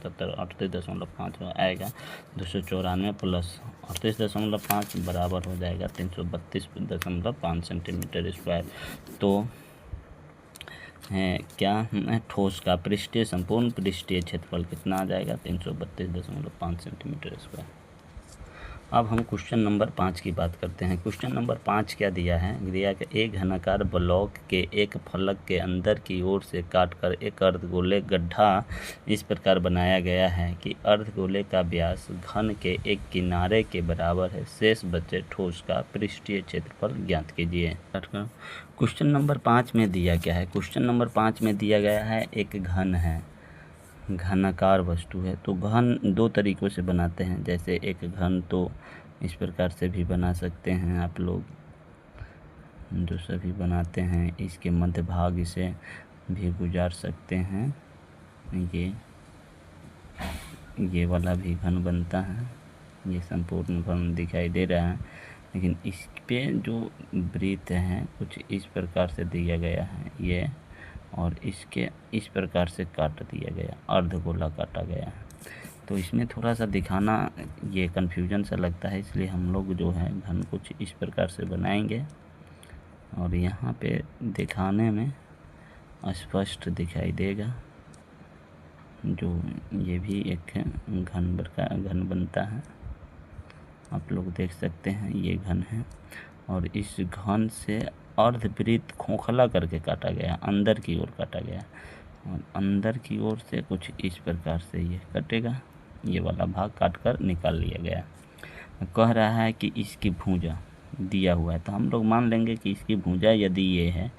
77 38.5 आएगा 294 प्लस 38.5 बराबर हो जाएगा 332.5 सेंटीमीटर स्क्वायर। तो है क्या ठोस का पृष्ठीय संपूर्ण पृष्ठीय क्षेत्रफल कितना आ जाएगा 332.5 सेंटीमीटर स्क्वायर। अब हम क्वेश्चन नंबर 5 की बात करते हैं। क्वेश्चन नंबर 5 क्या दिया है, दिया कि एक घनाकार ब्लॉक के एक फलक के अंदर की ओर से काटकर एक अर्धगोले गड्ढा इस प्रकार बनाया गया है कि अर्धगोले का व्यास घन के एक किनारे के बराबर है। शेष बचे ठोस का पृष्ठीय क्षेत्रफल ज्ञात कीजिए। क्वेश्चन नंबर 5 में दिया क्या है, क्वेश्चन नंबर 5 में दिया गया है एक घन है, घनाकार वस्तु है। तो घन दो तरीक़ों से बनाते हैं, जैसे एक घन तो इस प्रकार से भी बना सकते हैं आप लोग, जो सभी बनाते हैं। इसके मध्य भाग से भी गुजार सकते हैं, ये वाला भी घन बनता है। ये संपूर्ण घन दिखाई दे रहा है, लेकिन इस पे जो वृत्त हैं कुछ इस प्रकार से दिया गया है ये, और इसके इस प्रकार से काट दिया गया, अर्धगोला काटा गया है। तो इसमें थोड़ा सा दिखाना ये कन्फ्यूजन सा लगता है, इसलिए हम लोग जो है घन कुछ इस प्रकार से बनाएंगे और यहाँ पे दिखाने में स्पष्ट दिखाई देगा। जो ये भी एक घन बनता है, आप लोग देख सकते हैं ये घन है। और इस घन से अर्धवृत्त खोखला करके काटा गया, अंदर की ओर काटा गया, और अंदर की ओर से कुछ इस प्रकार से ये कटेगा, ये वाला भाग काट कर निकाल लिया गया। कह रहा है कि इसकी भुजा दिया हुआ है, तो हम लोग मान लेंगे कि इसकी भुजा यदि ये है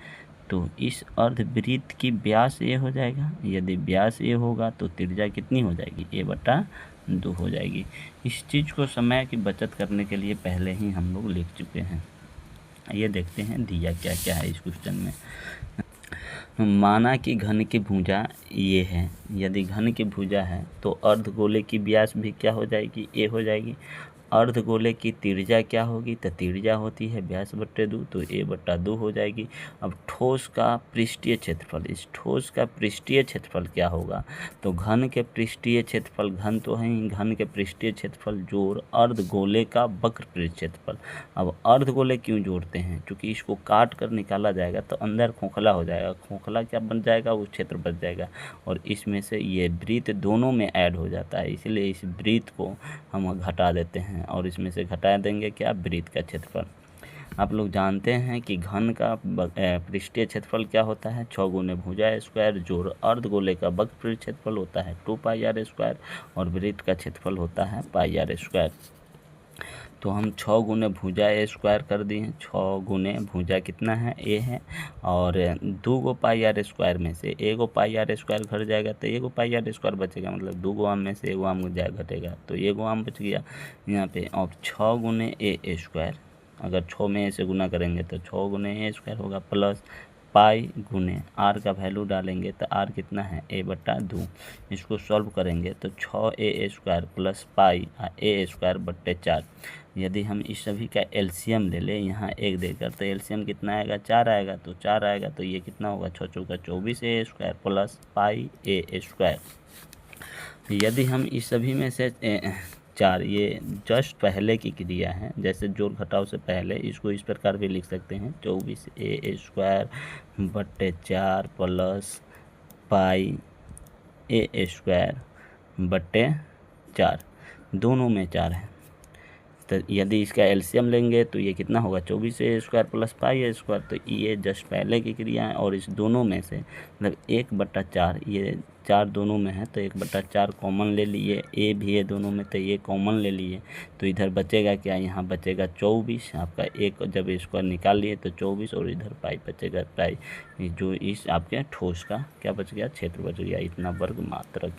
तो इस अर्धवृत्त की व्यास ए हो जाएगा। यदि व्यास ए होगा तो त्रिज्या कितनी हो जाएगी, a/2 हो जाएगी। इस चीज़ को समय की बचत करने के लिए पहले ही हम लोग लिख चुके हैं। ये देखते हैं दिया क्या क्या है इस क्वेश्चन में। माना कि घन की भुजा ये है, यदि घन की भुजा है तो अर्धगोले की व्यास भी क्या हो जाएगी, ए हो जाएगी। अर्धगोले की त्रिज्या क्या होगी, तो त्रिज्या होती है व्यास/2, तो a/2 हो जाएगी। अब ठोस का पृष्ठीय क्षेत्रफल, इस ठोस का पृष्ठीय क्षेत्रफल क्या होगा, तो घन के पृष्ठीय क्षेत्रफल, घन तो है ही, घन के पृष्ठीय क्षेत्रफल जोड़ अर्धगोले का वक्र पृष्ठ क्षेत्रफल। अब अर्धगोले क्यों जोड़ते हैं, क्योंकि इसको काट कर निकाला जाएगा तो अंदर खोखला हो जाएगा, खोखला क्या बन जाएगा, वो क्षेत्र बच जाएगा, और इसमें से ये वृत्त दोनों में ऐड हो जाता है, इसलिए इस वृत्त को हम घटा देते हैं और इसमें से घटा देंगे क्या, वृत्त का क्षेत्रफल। आप लोग जानते हैं कि घन का पृष्ठीय क्षेत्रफल क्या होता है, 6 गुने भुजा स्क्वायर जोड़ अर्धगोले का वक्र पृष्ठ क्षेत्रफल होता है 2πr², और वृत्त का क्षेत्रफल होता है πr²। तो हम 6 गुने भुजा स्क्वायर कर दिए, 6 गुने भुजा कितना है, ए है, और 2 गो πr² में से 1 गो πr² घट जाएगा तो 1 गो πr² बचेगा, मतलब 2 गो आम में से 1 गो आम घटेगा, तो 1 गो आम बच गया यहाँ पे। और 6 गुने a², अगर 6 में ए से गुना करेंगे तो 6 गुने a² होगा, प्लस पाई गुने आर का वैल्यू डालेंगे तो आर कितना है, a/2। इसको सॉल्व करेंगे तो 6a² प्लस पाई a²/4। यदि हम इस सभी का एलसीएम ले लें यहाँ एक देकर, तो एलसीएम कितना आएगा, 4 आएगा, तो 4 आएगा तो ये कितना होगा, 6 चौका 24a² प्लस पाई a²। यदि हम इस सभी में से 4, ये जस्ट पहले की क्रिया है, जैसे जोड़ घटाव से पहले, इसको इस प्रकार भी लिख सकते हैं 24a²/4 प्लस पाई a²/4, दोनों में 4 है। तो यदि इसका एलसीएम लेंगे तो ये कितना होगा, 24a² प्लस पाई a², तो ये जस्ट पहले की क्रिया है, और इस दोनों में से मतलब 1/4, ये 4 दोनों में है तो 1/4 कॉमन ले लिए, ए भी है दोनों में तो ये कॉमन ले लिए, तो इधर बचेगा क्या, यहाँ बचेगा 24 आपका, एक जब इसको निकाल लिए तो 24, और इधर पाई बचेगा, पाई जो इस आपके ठोस का क्या बच गया, क्षेत्र बच गया, इतना वर्ग मात्रक।